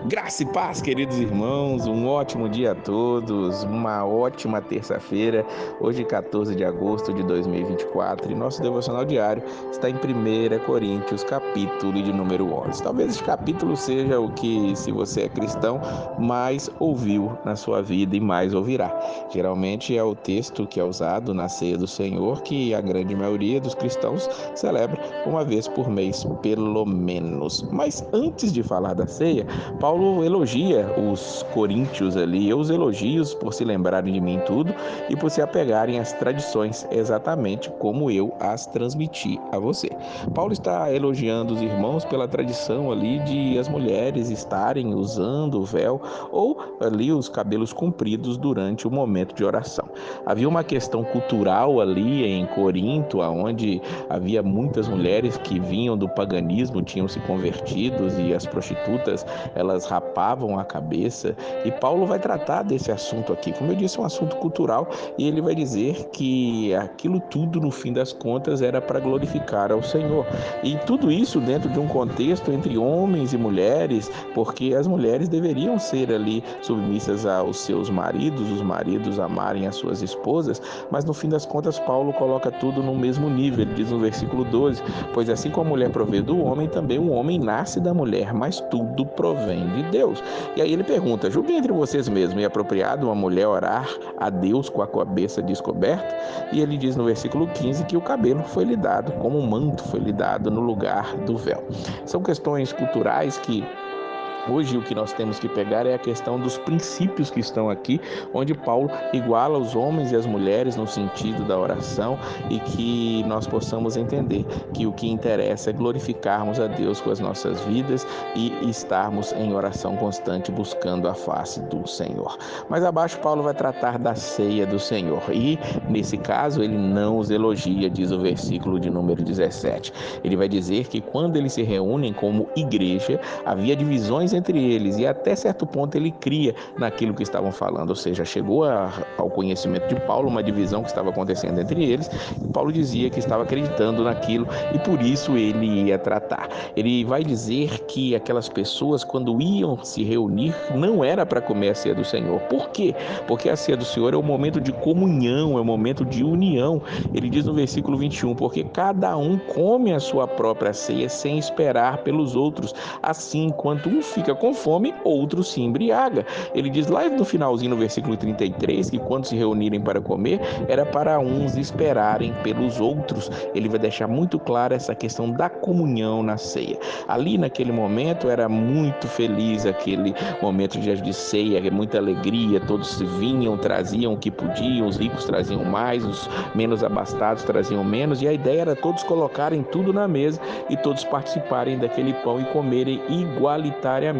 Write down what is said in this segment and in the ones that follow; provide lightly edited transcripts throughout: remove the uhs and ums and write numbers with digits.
Graça e paz, queridos irmãos, um ótimo dia a todos, uma ótima terça-feira, hoje 14 de agosto de 2024, e nosso devocional diário está em 1 Coríntios, capítulo de número 11. Talvez este capítulo seja o que, se você é cristão, mais ouviu na sua vida e mais ouvirá. Geralmente é o texto que é usado na ceia do Senhor, que a grande maioria dos cristãos celebra uma vez por mês, pelo menos. Mas antes de falar da ceia, Paulo elogia os coríntios ali. Eu os elogios por se lembrarem de mim em tudo e por se apegarem às tradições, exatamente como eu as transmiti a você. Paulo está elogiando os irmãos pela tradição ali de as mulheres estarem usando o véu ou ali os cabelos compridos durante o momento de oração. Havia uma questão cultural ali em Corinto, onde havia muitas mulheres que vinham do paganismo, tinham se convertidos, e as prostitutas elas rapavam a cabeça, e Paulo vai tratar desse assunto aqui. Como eu disse, é um assunto cultural, e ele vai dizer que aquilo tudo, no fim das contas, era para glorificar ao Senhor. E tudo isso dentro de um contexto entre homens e mulheres, porque as mulheres deveriam ser ali submissas aos seus maridos, os maridos amarem as suas esposas, mas no fim das contas Paulo coloca tudo no mesmo nível. Ele diz no versículo 12: pois assim como a mulher provê do homem, também o homem nasce da mulher, mas tudo provém de Deus. E aí ele pergunta: julguem entre vocês mesmos, é apropriado uma mulher orar a Deus com a cabeça descoberta? E ele diz no versículo 15 que o cabelo foi lhe dado, como um manto foi lhe dado no lugar do véu. São questões culturais que hoje o que nós temos que pegar é a questão dos princípios que estão aqui, onde Paulo iguala os homens e as mulheres no sentido da oração, e que nós possamos entender que o que interessa é glorificarmos a Deus com as nossas vidas e estarmos em oração constante buscando a face do Senhor. Mas abaixo Paulo vai tratar da ceia do Senhor, e nesse caso ele não os elogia, diz o versículo de número 17. Ele vai dizer que quando eles se reúnem como igreja, havia divisões entre eles, e até certo ponto ele cria naquilo que estavam falando, ou seja, chegou ao conhecimento de Paulo uma divisão que estava acontecendo entre eles, e Paulo dizia que estava acreditando naquilo e por isso ele ia tratar. Ele vai dizer que aquelas pessoas, quando iam se reunir, não era para comer a ceia do Senhor. Por quê? Porque a ceia do Senhor é um momento de comunhão, é um momento de união. Ele diz no versículo 21, porque cada um come a sua própria ceia sem esperar pelos outros. Assim, enquanto um fica com fome, outro se embriaga. Ele diz lá no finalzinho, no versículo 33, que quando se reunirem para comer, era para uns esperarem pelos outros. Ele vai deixar muito clara essa questão da comunhão na ceia. Ali, naquele momento, era muito feliz aquele momento de ceia, muita alegria, todos vinham, traziam o que podiam, os ricos traziam mais, os menos abastados traziam menos, e a ideia era todos colocarem tudo na mesa e todos participarem daquele pão e comerem igualitariamente.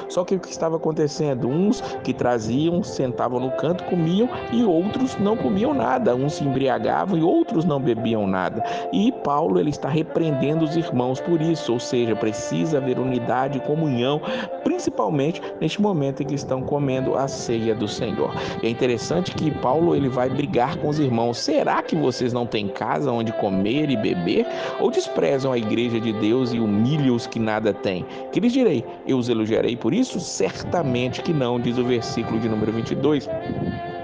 Só que o que estava acontecendo? Uns que traziam, sentavam no canto, comiam, e outros não comiam nada. Uns se embriagavam e outros não bebiam nada. E Paulo ele está repreendendo os irmãos por isso, ou seja, precisa haver unidade e comunhão, principalmente neste momento em que estão comendo a ceia do Senhor. E é interessante que Paulo ele vai brigar com os irmãos. Será que vocês não têm casa onde comer e beber? Ou desprezam a igreja de Deus e humilham os que nada têm? Que lhes direi? Eu os elogiarei por isso? Certamente que não, diz o versículo de número 22.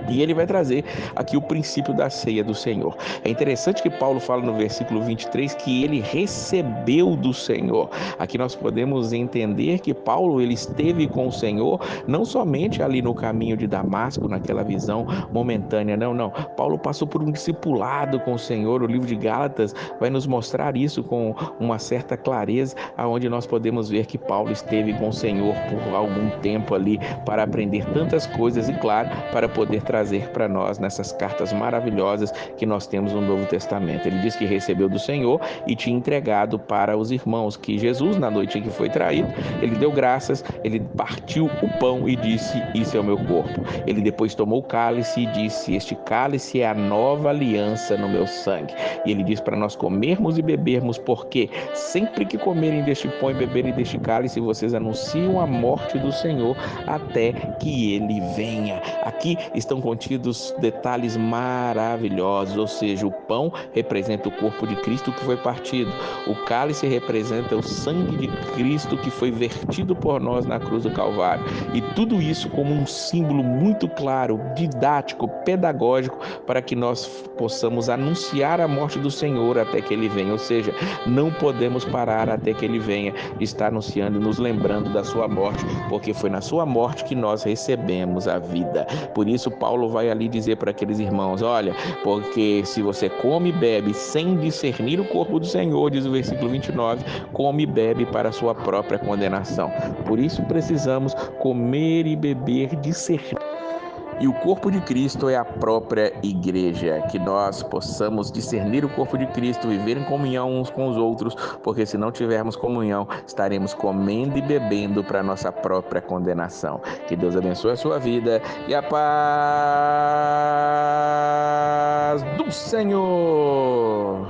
E ele vai trazer aqui o princípio da ceia do Senhor. É interessante que Paulo fala no versículo 23 que ele recebeu do Senhor. Aqui nós podemos entender que Paulo ele esteve com o Senhor não somente ali no caminho de Damasco, naquela visão momentânea, não. Paulo passou por um discipulado com o Senhor. O livro de Gálatas vai nos mostrar isso com uma certa clareza, aonde nós podemos ver que Paulo esteve com o Senhor por algum tempo ali para aprender tantas coisas e, claro, para poder trazer para nós nessas cartas maravilhosas que nós temos no Novo Testamento. Ele diz que recebeu do Senhor e tinha entregado para os irmãos, que Jesus, na noite em que foi traído, ele deu graças, ele partiu o pão e disse: isso é o meu corpo. Ele depois tomou o cálice e disse: este cálice é a nova aliança no meu sangue. E ele diz para nós comermos e bebermos, porque sempre que comerem deste pão e beberem deste cálice, vocês anunciam a morte do Senhor até que ele venha. Aqui estão contidos detalhes maravilhosos, ou seja, o pão representa o corpo de Cristo que foi partido, o cálice representa o sangue de Cristo que foi vertido por nós na cruz do Calvário, e tudo isso como um símbolo muito claro, didático, pedagógico, para que nós possamos anunciar a morte do Senhor até que Ele venha, ou seja, não podemos parar até que Ele venha, está anunciando e nos lembrando da sua morte, porque foi na sua morte que nós recebemos a vida. Por isso Paulo vai ali dizer para aqueles irmãos, olha, porque se você come e bebe sem discernir o corpo do Senhor, diz o versículo 29, come e bebe para a sua própria condenação. Por isso precisamos comer e beber discernindo. E o corpo de Cristo é a própria igreja, que nós possamos discernir o corpo de Cristo, viver em comunhão uns com os outros, porque se não tivermos comunhão, estaremos comendo e bebendo para a nossa própria condenação. Que Deus abençoe a sua vida e a paz do Senhor!